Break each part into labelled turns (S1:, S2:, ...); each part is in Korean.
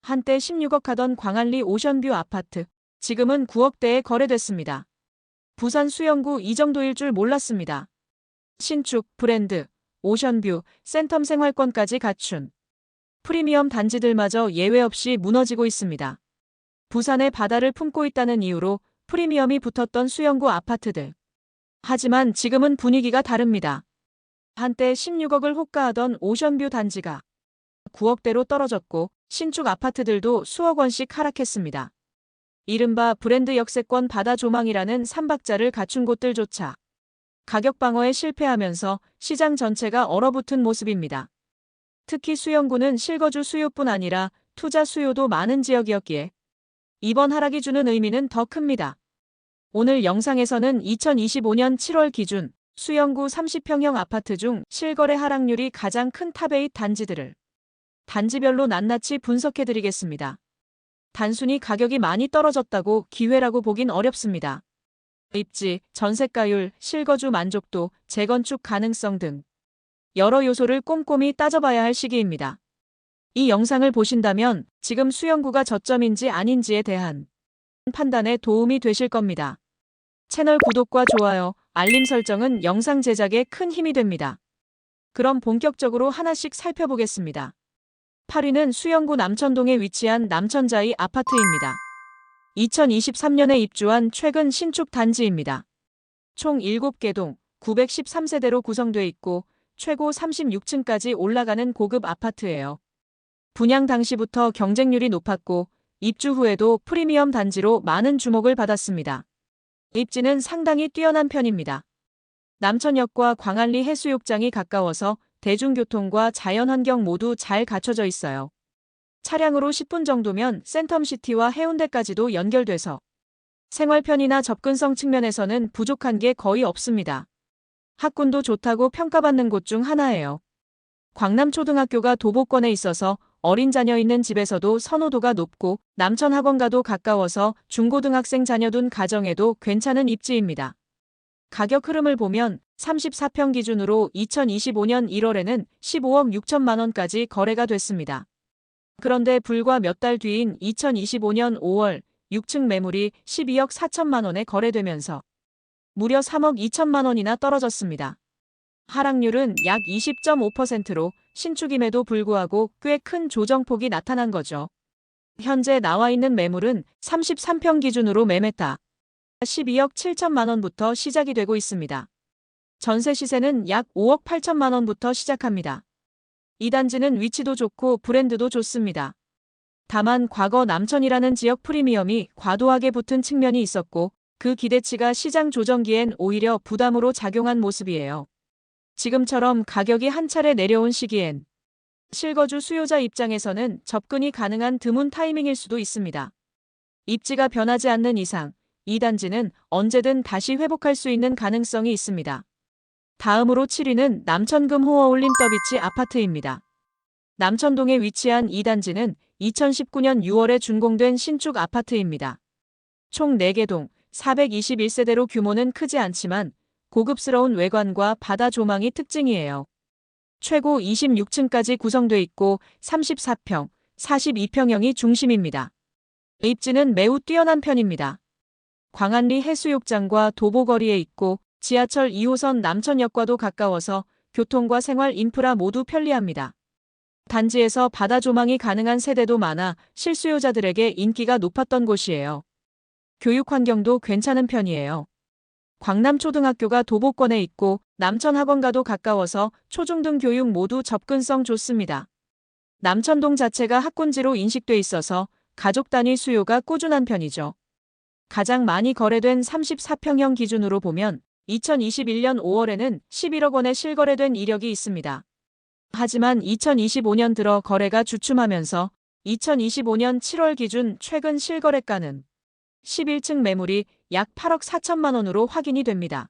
S1: 한때 16억 하던 광안리 오션뷰 아파트, 지금은 9억대에 거래됐습니다. 부산 수영구 이 정도일 줄 몰랐습니다. 신축, 브랜드, 오션뷰, 센텀 생활권까지 갖춘 프리미엄 단지들마저 예외 없이 무너지고 있습니다. 부산의 바다를 품고 있다는 이유로 프리미엄이 붙었던 수영구 아파트들. 하지만 지금은 분위기가 다릅니다. 한때 16억을 호가하던 오션뷰 단지가 9억대로 떨어졌고 신축 아파트들도 수억 원씩 하락했습니다. 이른바 브랜드 역세권 바다 조망이라는 3박자를 갖춘 곳들조차 가격 방어에 실패하면서 시장 전체가 얼어붙은 모습입니다. 특히 수영구는 실거주 수요뿐 아니라 투자 수요도 많은 지역이었기에 이번 하락이 주는 의미는 더 큽니다. 오늘 영상에서는 2025년 7월 기준 수영구 30평형 아파트 중 실거래 하락률이 가장 큰 탑8 단지들을 단지별로 낱낱이 분석해드리겠습니다. 단순히 가격이 많이 떨어졌다고 기회라고 보긴 어렵습니다. 입지, 전세가율, 실거주 만족도, 재건축 가능성 등 여러 요소를 꼼꼼히 따져봐야 할 시기입니다. 이 영상을 보신다면 지금 수영구가 저점인지 아닌지에 대한 판단에 도움이 되실 겁니다. 채널 구독과 좋아요, 알림 설정은 영상 제작에 큰 힘이 됩니다. 그럼 본격적으로 하나씩 살펴보겠습니다. 8위는 수영구 남천동에 위치한 남천자이 아파트입니다. 2023년에 입주한 최근 신축 단지입니다. 총 7개 동, 913세대로 구성되어 있고 최고 36층까지 올라가는 고급 아파트예요. 분양 당시부터 경쟁률이 높았고 입주 후에도 프리미엄 단지로 많은 주목을 받았습니다. 입지는 상당히 뛰어난 편입니다. 남천역과 광안리 해수욕장이 가까워서 대중교통과 자연환경 모두 잘 갖춰져 있어요. 차량으로 10분 정도면 센텀시티와 해운대까지도 연결돼서 생활편이나 접근성 측면에서는 부족한 게 거의 없습니다. 학군도 좋다고 평가받는 곳 중 하나예요. 광남초등학교가 도보권에 있어서 어린 자녀 있는 집에서도 선호도가 높고 남천학원과도 가까워서 중고등학생 자녀 둔 가정에도 괜찮은 입지입니다. 가격 흐름을 보면 34평 기준으로 2025년 1월에는 15억 6천만 원까지 거래가 됐습니다. 그런데 불과 몇 달 뒤인 2025년 5월 6층 매물이 12억 4천만 원에 거래되면서 무려 3억 2천만 원이나 떨어졌습니다. 하락률은 약 20.5%로 신축임에도 불구하고 꽤 큰 조정폭이 나타난 거죠. 현재 나와 있는 매물은 33평 기준으로 매매가 12억 7천만 원부터 시작이 되고 있습니다. 전세 시세는 약 5억 8천만 원부터 시작합니다. 이 단지는 위치도 좋고 브랜드도 좋습니다. 다만 과거 남천이라는 지역 프리미엄이 과도하게 붙은 측면이 있었고 그 기대치가 시장 조정기엔 오히려 부담으로 작용한 모습이에요. 지금처럼 가격이 한 차례 내려온 시기엔 실거주 수요자 입장에서는 접근이 가능한 드문 타이밍일 수도 있습니다. 입지가 변하지 않는 이상 이 단지는 언제든 다시 회복할 수 있는 가능성이 있습니다. 다음으로 7위는 남천금 호어올림 더비치 아파트입니다. 남천동에 위치한 이 단지는 2019년 6월에 준공된 신축 아파트입니다. 총 4개 동, 421세대로 규모는 크지 않지만 고급스러운 외관과 바다 조망이 특징이에요. 최고 26층까지 구성돼 있고 34평, 42평형이 중심입니다. 입지는 매우 뛰어난 편입니다. 광안리 해수욕장과 도보거리에 있고 지하철 2호선 남천역과도 가까워서 교통과 생활 인프라 모두 편리합니다. 단지에서 바다 조망이 가능한 세대도 많아 실수요자들에게 인기가 높았던 곳이에요. 교육 환경도 괜찮은 편이에요. 광남초등학교가 도보권에 있고 남천학원과도 가까워서 초중등 교육 모두 접근성 좋습니다. 남천동 자체가 학군지로 인식돼 있어서 가족 단위 수요가 꾸준한 편이죠. 가장 많이 거래된 34평형 기준으로 보면 2021년 5월에는 11억 원에 실거래된 이력이 있습니다. 하지만 2025년 들어 거래가 주춤하면서 2025년 7월 기준 최근 실거래가는 11층 매물이 약 8억 4천만 원으로 확인이 됩니다.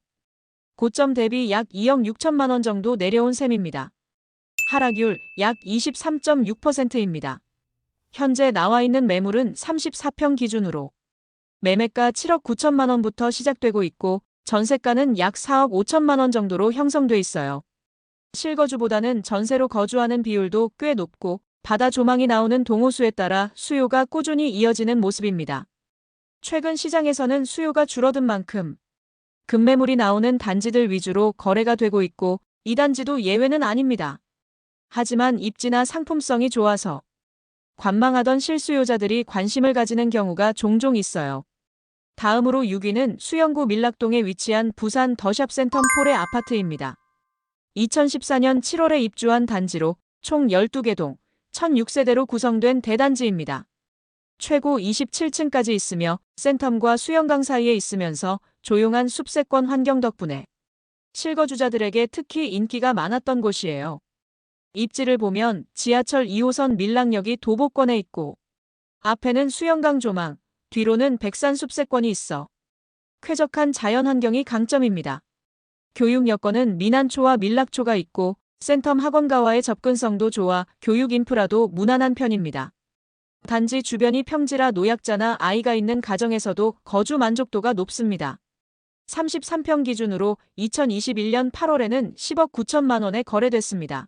S1: 고점 대비 약 2억 6천만 원 정도 내려온 셈입니다. 하락률 약 23.6%입니다. 현재 나와 있는 매물은 34평 기준으로 매매가 7억 9천만 원부터 시작되고 있고 전세가는 약 4억 5천만 원 정도로 형성돼 있어요. 실거주보다는 전세로 거주하는 비율도 꽤 높고 바다 조망이 나오는 동호수에 따라 수요가 꾸준히 이어지는 모습입니다. 최근 시장에서는 수요가 줄어든 만큼 급매물이 나오는 단지들 위주로 거래가 되고 있고 이 단지도 예외는 아닙니다. 하지만 입지나 상품성이 좋아서 관망하던 실수요자들이 관심을 가지는 경우가 종종 있어요. 다음으로 6위는 수영구 밀락동에 위치한 부산 더샵 센텀폴의 아파트입니다. 2014년 7월에 입주한 단지로 총 12개 동, 1006세대로 구성된 대단지입니다. 최고 27층까지 있으며 센텀과 수영강 사이에 있으면서 조용한 숲세권 환경 덕분에 실거주자들에게 특히 인기가 많았던 곳이에요. 입지를 보면 지하철 2호선 밀락역이 도보권에 있고 앞에는 수영강 조망, 뒤로는 백산 숲세권이 있어 쾌적한 자연환경이 강점입니다. 교육 여건은 민안초와 밀락초가 있고 센텀 학원가와의 접근성도 좋아 교육 인프라도 무난한 편입니다. 단지 주변이 평지라 노약자나 아이가 있는 가정에서도 거주 만족도가 높습니다. 33평 기준으로 2021년 8월에는 10억 9천만 원에 거래됐습니다.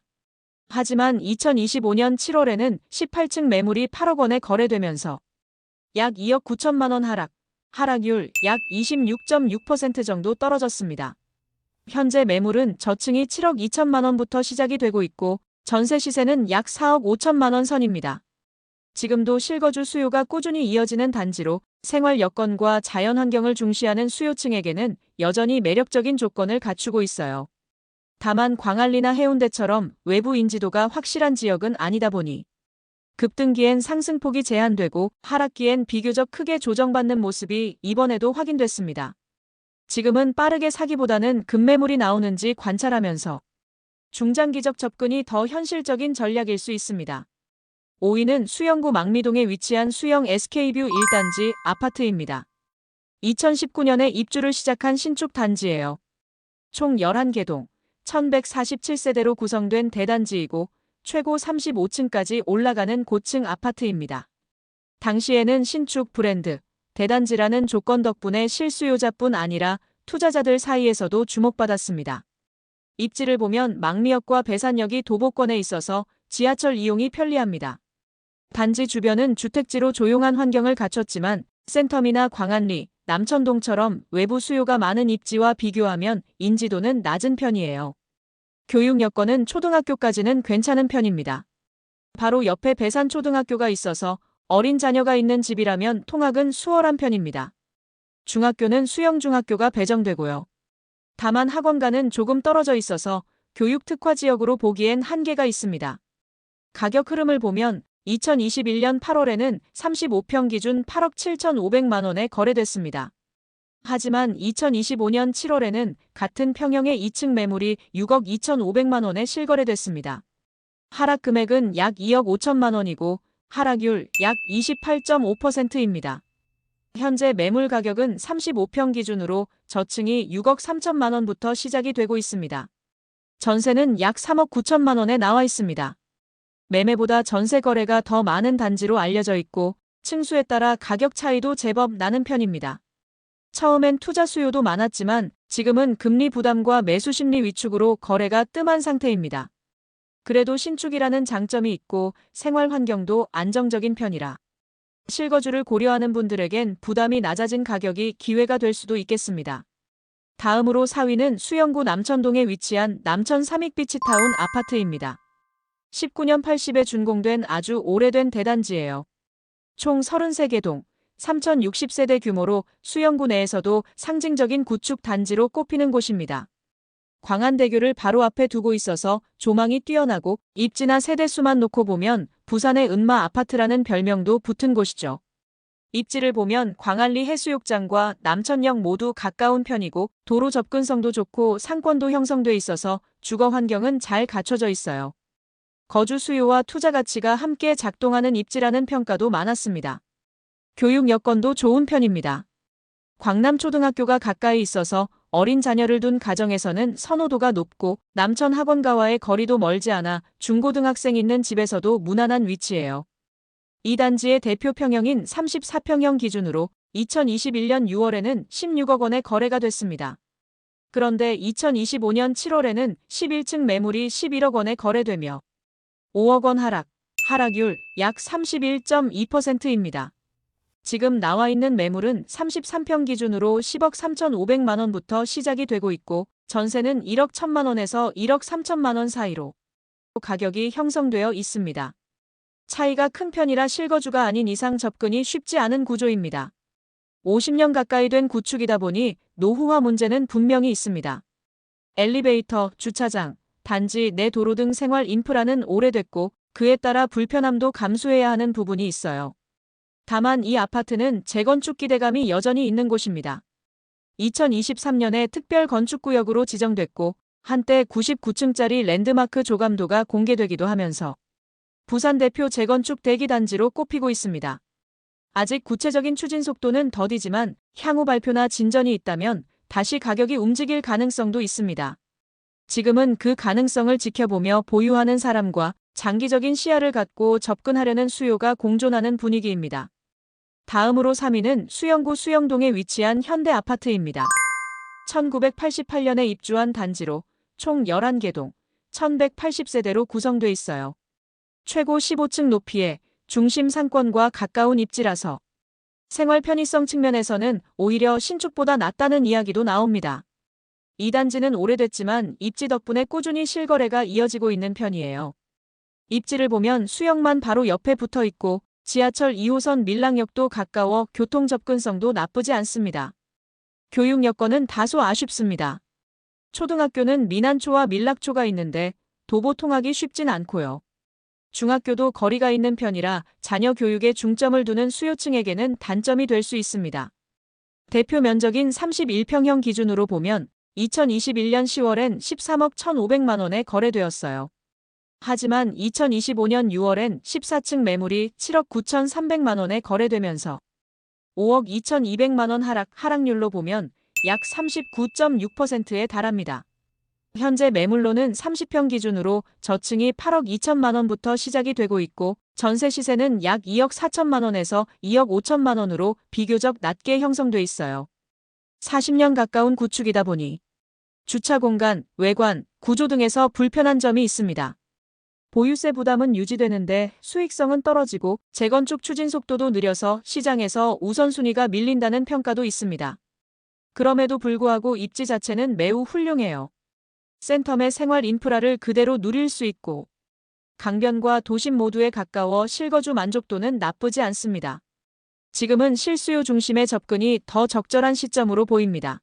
S1: 하지만 2025년 7월에는 18층 매물이 8억 원에 거래되면서 약 2억 9천만 원 하락률 약 26.6% 정도 떨어졌습니다. 현재 매물은 저층이 7억 2천만 원부터 시작이 되고 있고 전세 시세는 약 4억 5천만 원 선입니다. 지금도 실거주 수요가 꾸준히 이어지는 단지로 생활 여건과 자연 환경을 중시하는 수요층에게는 여전히 매력적인 조건을 갖추고 있어요. 다만 광안리나 해운대처럼 외부 인지도가 확실한 지역은 아니다 보니 급등기엔 상승폭이 제한되고 하락기엔 비교적 크게 조정받는 모습이 이번에도 확인됐습니다. 지금은 빠르게 사기보다는 급매물이 나오는지 관찰하면서 중장기적 접근이 더 현실적인 전략일 수 있습니다. 5위는 수영구 망미동에 위치한 수영 SK뷰 1단지 아파트입니다. 2019년에 입주를 시작한 신축 단지예요. 총 11개 동, 1147세대로 구성된 대단지이고 최고 35층까지 올라가는 고층 아파트입니다. 당시에는 신축 브랜드, 대단지라는 조건 덕분에 실수요자뿐 아니라 투자자들 사이에서도 주목받았습니다. 입지를 보면 망미역과 배산역이 도보권에 있어서 지하철 이용이 편리합니다. 단지 주변은 주택지로 조용한 환경을 갖췄지만 센텀이나 광안리, 남천동처럼 외부 수요가 많은 입지와 비교하면 인지도는 낮은 편이에요. 교육 여건은 초등학교까지는 괜찮은 편입니다. 바로 옆에 배산초등학교가 있어서 어린 자녀가 있는 집이라면 통학은 수월한 편입니다. 중학교는 수영중학교가 배정되고요. 다만 학원가는 조금 떨어져 있어서 교육 특화 지역으로 보기엔 한계가 있습니다. 가격 흐름을 보면 2021년 8월에는 35평 기준 8억 7,500만 원에 거래됐습니다. 하지만 2025년 7월에는 같은 평형의 2층 매물이 6억 2,500만 원에 실거래됐습니다. 하락 금액은 약 2억 5천만 원이고 하락률 약 28.5%입니다. 현재 매물 가격은 35평 기준으로 저층이 6억 3천만 원부터 시작이 되고 있습니다. 전세는 약 3억 9천만 원에 나와 있습니다. 매매보다 전세 거래가 더 많은 단지로 알려져 있고 층수에 따라 가격 차이도 제법 나는 편입니다. 처음엔 투자 수요도 많았지만 지금은 금리 부담과 매수 심리 위축으로 거래가 뜸한 상태입니다. 그래도 신축이라는 장점이 있고 생활 환경도 안정적인 편이라 실거주를 고려하는 분들에겐 부담이 낮아진 가격이 기회가 될 수도 있겠습니다. 다음으로 4위는 수영구 남천동에 위치한 남천 삼익비치타운 아파트입니다. 19년 80에 준공된 아주 오래된 대단지예요. 총 33개 동, 3,060세대 규모로 수영구 내에서도 상징적인 구축 단지로 꼽히는 곳입니다. 광안대교를 바로 앞에 두고 있어서 조망이 뛰어나고 입지나 세대수만 놓고 보면 부산의 은마 아파트라는 별명도 붙은 곳이죠. 입지를 보면 광안리 해수욕장과 남천역 모두 가까운 편이고 도로 접근성도 좋고 상권도 형성돼 있어서 주거 환경은 잘 갖춰져 있어요. 거주 수요와 투자 가치가 함께 작동하는 입지라는 평가도 많았습니다. 교육 여건도 좋은 편입니다. 광남초등학교가 가까이 있어서 어린 자녀를 둔 가정에서는 선호도가 높고 남천 학원가와의 거리도 멀지 않아 중고등학생 있는 집에서도 무난한 위치예요. 이 단지의 대표 평형인 34평형 기준으로 2021년 6월에는 16억 원에 거래가 됐습니다. 그런데 2025년 7월에는 11층 매물이 11억 원에 거래되며 5억 원 하락률 약 31.2%입니다. 지금 나와 있는 매물은 33평 기준으로 10억 3,500만 원부터 시작이 되고 있고 전세는 1억 1천만 원에서 1억 3천만 원 사이로 가격이 형성되어 있습니다. 차이가 큰 편이라 실거주가 아닌 이상 접근이 쉽지 않은 구조입니다. 50년 가까이 된 구축이다 보니 노후화 문제는 분명히 있습니다. 엘리베이터, 주차장, 단지 내 도로 등 생활 인프라는 오래됐고 그에 따라 불편함도 감수해야 하는 부분이 있어요. 다만 이 아파트는 재건축 기대감이 여전히 있는 곳입니다. 2023년에 특별 건축구역으로 지정됐고 한때 99층짜리 랜드마크 조감도가 공개되기도 하면서 부산 대표 재건축 대기단지로 꼽히고 있습니다. 아직 구체적인 추진 속도는 더디지만 향후 발표나 진전이 있다면 다시 가격이 움직일 가능성도 있습니다. 지금은 그 가능성을 지켜보며 보유하는 사람과 장기적인 시야를 갖고 접근하려는 수요가 공존하는 분위기입니다. 다음으로 3위는 수영구 수영동에 위치한 현대 아파트입니다. 1988년에 입주한 단지로 총 11개 동, 1180세대로 구성돼 있어요. 최고 15층 높이에 중심 상권과 가까운 입지라서 생활 편의성 측면에서는 오히려 신축보다 낫다는 이야기도 나옵니다. 이 단지는 오래됐지만 입지 덕분에 꾸준히 실거래가 이어지고 있는 편이에요. 입지를 보면 수영만 바로 옆에 붙어 있고 지하철 2호선 밀락역도 가까워 교통 접근성도 나쁘지 않습니다. 교육 여건은 다소 아쉽습니다. 초등학교는 민안초와 밀락초가 있는데 도보 통하기 쉽진 않고요. 중학교도 거리가 있는 편이라 자녀 교육에 중점을 두는 수요층에게는 단점이 될 수 있습니다. 대표 면적인 31평형 기준으로 보면 2021년 10월엔 13억 1,500만 원에 거래되었어요. 하지만 2025년 6월엔 14층 매물이 7억 9,300만 원에 거래되면서 5억 2,200만 원 하락률로 보면 약 39.6%에 달합니다. 현재 매물로는 30평 기준으로 저층이 8억 2천만 원부터 시작이 되고 있고 전세 시세는 약 2억 4천만 원에서 2억 5천만 원으로 비교적 낮게 형성돼 있어요. 40년 가까운 구축이다 보니 주차 공간, 외관, 구조 등에서 불편한 점이 있습니다. 보유세 부담은 유지되는데 수익성은 떨어지고 재건축 추진 속도도 느려서 시장에서 우선순위가 밀린다는 평가도 있습니다. 그럼에도 불구하고 입지 자체는 매우 훌륭해요. 센텀의 생활 인프라를 그대로 누릴 수 있고 강변과 도심 모두에 가까워 실거주 만족도는 나쁘지 않습니다. 지금은 실수요 중심의 접근이 더 적절한 시점으로 보입니다.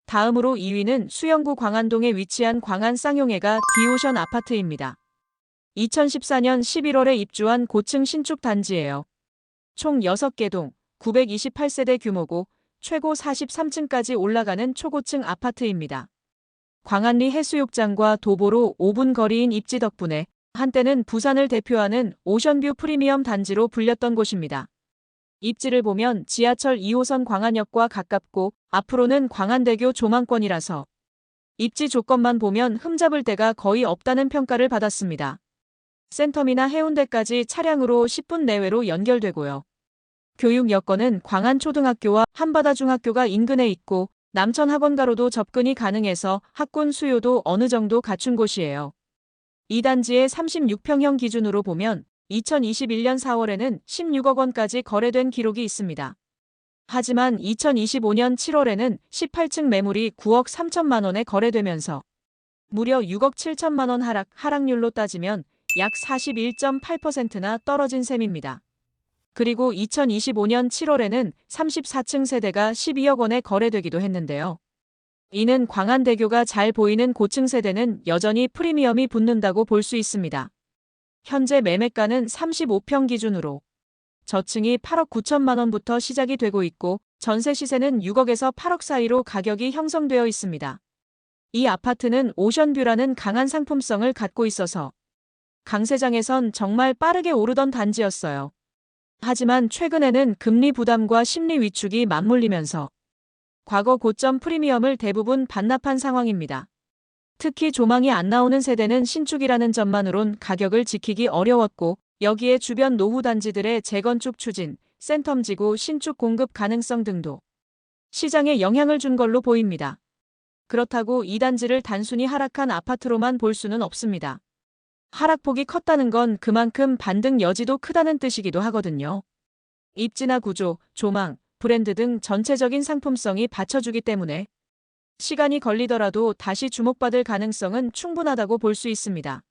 S1: 다음으로 2위는 수영구 광안동에 위치한 광안 쌍용회가 디오션 아파트입니다. 2014년 11월에 입주한 고층 신축 단지예요. 총 6개 동, 928세대 규모고 최고 43층까지 올라가는 초고층 아파트입니다. 광안리 해수욕장과 도보로 5분 거리인 입지 덕분에 한때는 부산을 대표하는 오션뷰 프리미엄 단지로 불렸던 곳입니다. 입지를 보면 지하철 2호선 광안역과 가깝고 앞으로는 광안대교 조망권이라서 입지 조건만 보면 흠잡을 데가 거의 없다는 평가를 받았습니다. 센텀이나 해운대까지 차량으로 10분 내외로 연결되고요. 교육 여건은 광안초등학교와 한바다중학교가 인근에 있고 남천학원가로도 접근이 가능해서 학군 수요도 어느 정도 갖춘 곳이에요. 이 단지의 36평형 기준으로 보면 2021년 4월에는 16억 원까지 거래된 기록이 있습니다. 하지만 2025년 7월에는 18층 매물이 9억 3천만 원에 거래되면서 무려 6억 7천만 원 하락률로 따지면 약 41.8%나 떨어진 셈입니다. 그리고 2025년 7월에는 34층 세대가 12억 원에 거래되기도 했는데요. 이는 광안대교가 잘 보이는 고층 세대는 여전히 프리미엄이 붙는다고 볼 수 있습니다. 현재 매매가는 35평 기준으로 저층이 8억 9천만 원부터 시작이 되고 있고 전세 시세는 6억에서 8억 사이로 가격이 형성되어 있습니다. 이 아파트는 오션뷰라는 강한 상품성을 갖고 있어서 강세장에선 정말 빠르게 오르던 단지였어요. 하지만 최근에는 금리 부담과 심리 위축이 맞물리면서 과거 고점 프리미엄을 대부분 반납한 상황입니다. 특히 조망이 안 나오는 세대는 신축이라는 점만으론 가격을 지키기 어려웠고 여기에 주변 노후 단지들의 재건축 추진, 센텀지구 신축 공급 가능성 등도 시장에 영향을 준 걸로 보입니다. 그렇다고 이 단지를 단순히 하락한 아파트로만 볼 수는 없습니다. 하락폭이 컸다는 건 그만큼 반등 여지도 크다는 뜻이기도 하거든요. 입지나 구조, 조망, 브랜드 등 전체적인 상품성이 받쳐주기 때문에 시간이 걸리더라도 다시 주목받을 가능성은 충분하다고 볼 수 있습니다.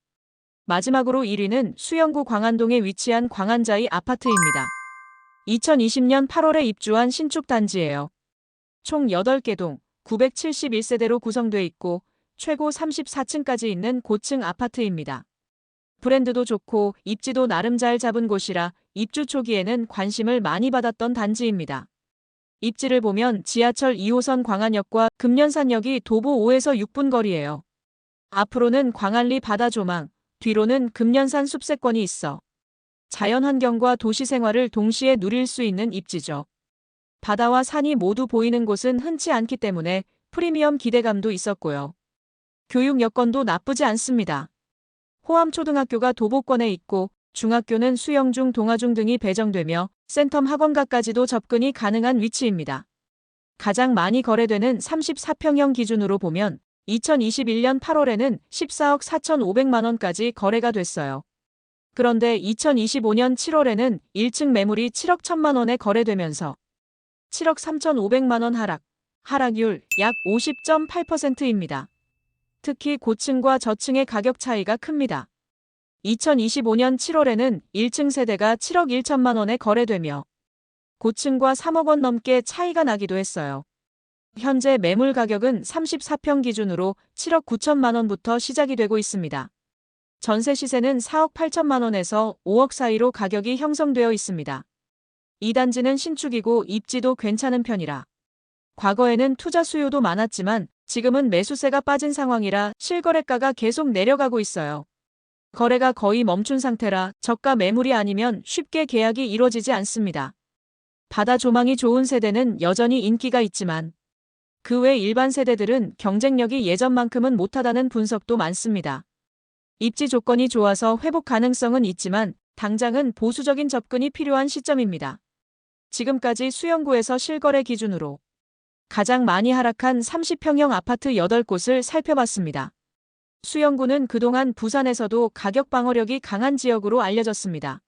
S1: 마지막으로 1위는 수영구 광안동에 위치한 광안자이 아파트입니다. 2020년 8월에 입주한 신축 단지예요. 총 8개 동 971세대로 구성돼 있고 최고 34층까지 있는 고층 아파트입니다. 브랜드도 좋고 입지도 나름 잘 잡은 곳이라 입주 초기에는 관심을 많이 받았던 단지입니다. 입지를 보면 지하철 2호선 광안역과 금련산역이 도보 5에서 6분 거리예요. 앞으로는 광안리 바다 조망, 뒤로는 금련산 숲세권이 있어 자연환경과 도시생활을 동시에 누릴 수 있는 입지죠. 바다와 산이 모두 보이는 곳은 흔치 않기 때문에 프리미엄 기대감도 있었고요. 교육 여건도 나쁘지 않습니다. 호암초등학교가 도보권에 있고 중학교는 수영중, 동아중 등이 배정되며 센텀 학원가까지도 접근이 가능한 위치입니다. 가장 많이 거래되는 34평형 기준으로 보면 2021년 8월에는 14억 4,500만 원까지 거래가 됐어요. 그런데 2025년 7월에는 1층 매물이 7억 1천만 원에 거래되면서 7억 3,500만 원 하락률 약 50.8%입니다. 특히 고층과 저층의 가격 차이가 큽니다. 2025년 7월에는 1층 세대가 7억 1천만 원에 거래되며 고층과 3억 원 넘게 차이가 나기도 했어요. 현재 매물 가격은 34평 기준으로 7억 9천만 원부터 시작이 되고 있습니다. 전세 시세는 4억 8천만 원에서 5억 사이로 가격이 형성되어 있습니다. 이 단지는 신축이고 입지도 괜찮은 편이라 과거에는 투자 수요도 많았지만 지금은 매수세가 빠진 상황이라 실거래가가 계속 내려가고 있어요. 거래가 거의 멈춘 상태라 저가 매물이 아니면 쉽게 계약이 이루어지지 않습니다. 바다 조망이 좋은 세대는 여전히 인기가 있지만 그 외 일반 세대들은 경쟁력이 예전만큼은 못하다는 분석도 많습니다. 입지 조건이 좋아서 회복 가능성은 있지만 당장은 보수적인 접근이 필요한 시점입니다. 지금까지 수영구에서 실거래 기준으로 가장 많이 하락한 30평형 아파트 8곳을 살펴봤습니다. 수영구는 그동안 부산에서도 가격 방어력이 강한 지역으로 알려졌습니다.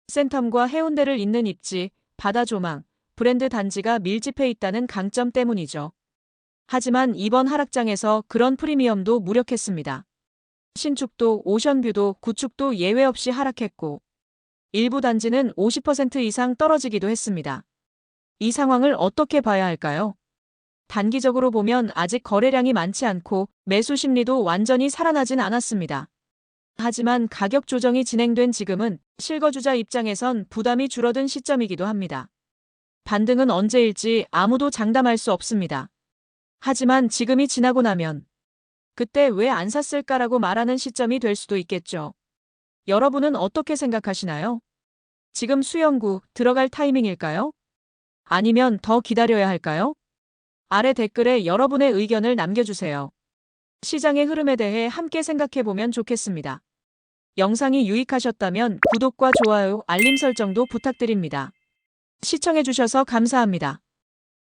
S1: 센텀과 해운대를 잇는 입지, 바다 조망, 브랜드 단지가 밀집해 있다는 강점 때문이죠. 하지만 이번 하락장에서 그런 프리미엄도 무력했습니다. 신축도 오션뷰도 구축도 예외 없이 하락했고 일부 단지는 50% 이상 떨어지기도 했습니다. 이 상황을 어떻게 봐야 할까요? 단기적으로 보면 아직 거래량이 많지 않고 매수 심리도 완전히 살아나진 않았습니다. 하지만 가격 조정이 진행된 지금은 실거주자 입장에선 부담이 줄어든 시점이기도 합니다. 반등은 언제일지 아무도 장담할 수 없습니다. 하지만 지금이 지나고 나면 그때 왜 안 샀을까라고 말하는 시점이 될 수도 있겠죠. 여러분은 어떻게 생각하시나요? 지금 수영구 들어갈 타이밍일까요? 아니면 더 기다려야 할까요? 아래 댓글에 여러분의 의견을 남겨주세요. 시장의 흐름에 대해 함께 생각해보면 좋겠습니다. 영상이 유익하셨다면 구독과 좋아요, 알림 설정도 부탁드립니다. 시청해주셔서 감사합니다.